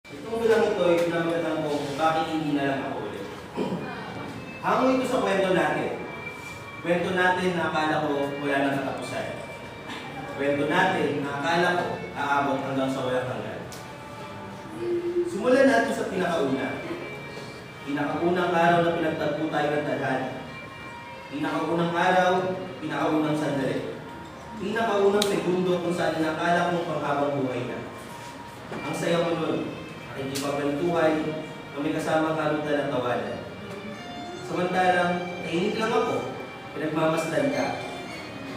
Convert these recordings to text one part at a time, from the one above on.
Itong bilang ito ay pinamagatan ko kung bakit hindi na lang ako ulit. Hango ito sa kwento natin. Kwento natin na akala ko wala nang katapusan. Kwento natin na akala ko aabot hanggang sa walang hanggan. Simulan natin sa pinakauna. Pinakaunang araw na pinagtagpo tayo ng tadhana. Pinakaunang araw, pinakaunang sandali. Pinakaunang segundo kung saan nakala kong panghabang buhay na. Ang saya mo nun, nakikipagkwentuhan, na may kasamang karutan at tawanan. Samantalang, tahimik lang ako, pinagmamasdan ka.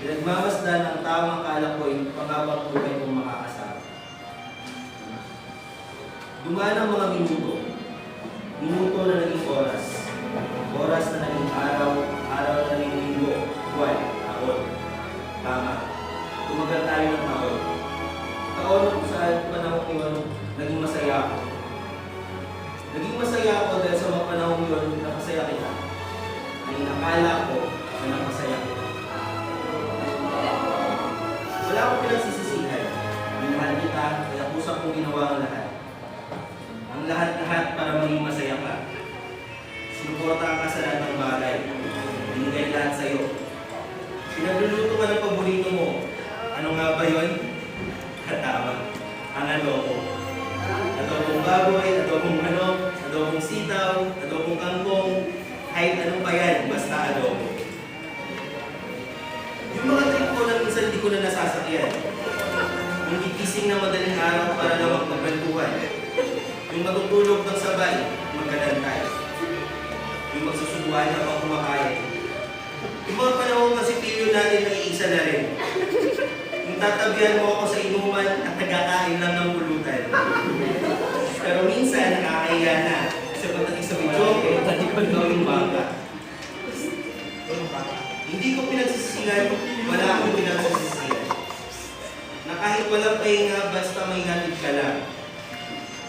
Pinagmamasdan ang tamang akala ko'y panghabang buhay kong makakasama. Dumaan ang mga minuto. Minuto na naging oras. Oras na naging araw, araw na naging linggo, buwan, taon. Tama. Tumagal tayo ng taon. Taon kung saan panahon yun, naging masaya ako. Naging masaya ako dahil sa mga panahon yun, nakasaya kita. Ay nakala ko na nakasaya kita. Wala akong pinagsisisihan. Minahal kita, kaya kusap kong ginawa ang lahat. Ang lahat-lahat para maging masaya ka. Sinuporta ka sa lahat ng bagay. Binigay lahat sa'yo. Pinagluluto ka ng paborito mo. Ano nga ba yun? Tama. Ang adobo. Adobong baboy, adobong manok, adobong sitaw, adobong kangkong, kahit anong pa yan, basta adobo. Yung mga trip ko na minsan hindi ko na nasasakyan. Yung gigising na madaling araw para lang magkwentuhan. Yung matutulog ng sabay, magkadantay. Yung magsusubuhan na pang kumakain. Yung mga panahon kasi pilyo natin na iisa na rin. Yung tatabihan mo ako sa inuman at nagkakain lang ng pulutan. Pero minsan nakakahiya na sa pagdating sa videoke at ipagawing bangka. Hindi ko pinagsisisihan, wala akong pinagsisisihan. Na kahit walang pahinga, basta may hatid ka lang.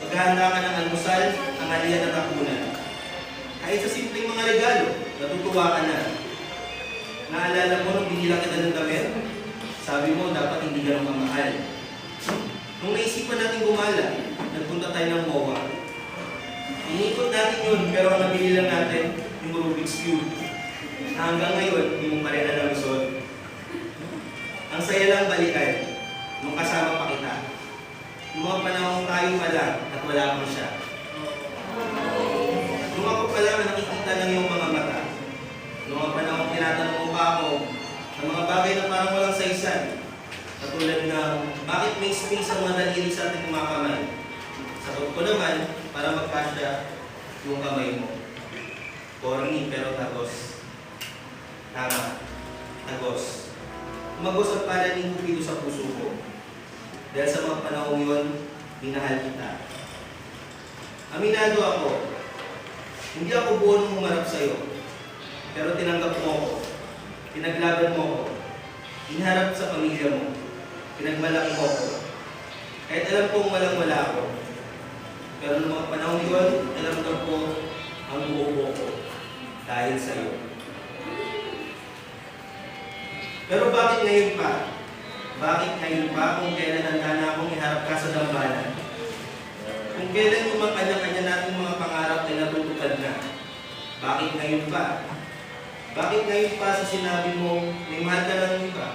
Maghahanda ka ng almusal, tanghalian at hapunan. Kahit sa simpleng mga regalo, natutuwa ka na. Naalala mo nung binila kita ng damit? Sabi mo, dapat hindi ganun kamahal. Nung naisipan natin gumala, nagpunta tayo ng MOA. Inikot natin yun, pero ang nabili lang natin, yung Rubik's Cube. Hanggang ngayon, hindi mo pa rin alam isod. Ang saya lang balikan, nung kasama pa kita. Yung mga panahon tayo pa lang, at wala pa siya. Nung ako pa lang, nakikita lang yung mga mata. Nung mga panahon tinatanong mo pa ako, ng mga bagay na parang walang saysan. Katulad ng, bakit may space ang mga daliri sa ating mga kamay? Sagot ko naman, para magkasya yung kamay mo. Corny pero tagos. Tama. Tagos. Tumagos ang pananing Cupido sa puso ko. Dahil sa mga panahon yun, minahal kita. Aminado ako. Hindi ako buo nung humarap sa'yo. Pero tinanggap mo ako. Pinaglaban mo ako. Inharap sa pamilya mo. Pinagmalaki mo ako. Kahit alam kong walang-wala ako. Pero noong mga panahon yun, alam ko ang buo ko dahil sa iyo. Pero bakit ngayon pa? Bakit ngayon pa kung kailan handa na akong iharap ka sa dambanan? Kung kailan yung mga kanya-kanya nating mga pangarap ay natutupad na? Bakit ngayon pa? Bakit ngayon pa sa sinabi mo, may mahal ka lang iba?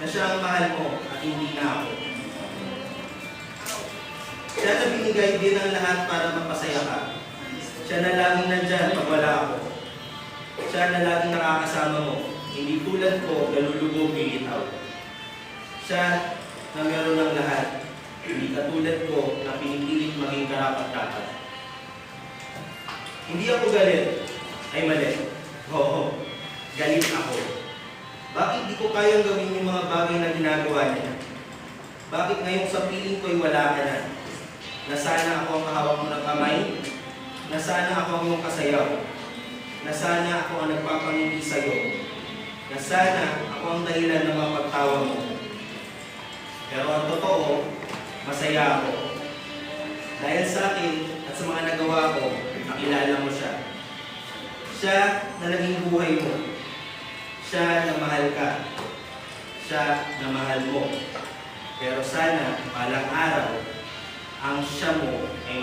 Na siya ang mahal mo at hindi na ako. Siya na binigay din ang lahat para mapasaya ka. Siya na laging nandyan pag wala ako. Siya na laging nakakasama mo. Hindi tulad ko, nalulubog, bigitaw. Siya na meron ng lahat. Hindi katulad ko na pinipilit maging karapat-dapat. Hindi ako galit. Ay mali. Oo, galit ako. Bakit di ko kayang gawin yung mga bagay na ginagawa niya? Bakit ngayon sa piling ko'y wala ka na? Na sana ako ang kahawak mo ng kamay? Na sana ako ang iyong kasayaw? Na sana ako ang nagpapangiti sa'yo? Na sana ako ang dahilan ng mga pagtawa mo? Pero ang totoo, masaya ako. Dahil sa akin at sa mga nagawa ko, nakilala mo siya. Siya na naging buhay mo. Siya na mahal ka. Siya na mahal mo. Pero sana, palang araw, ang siya mo ay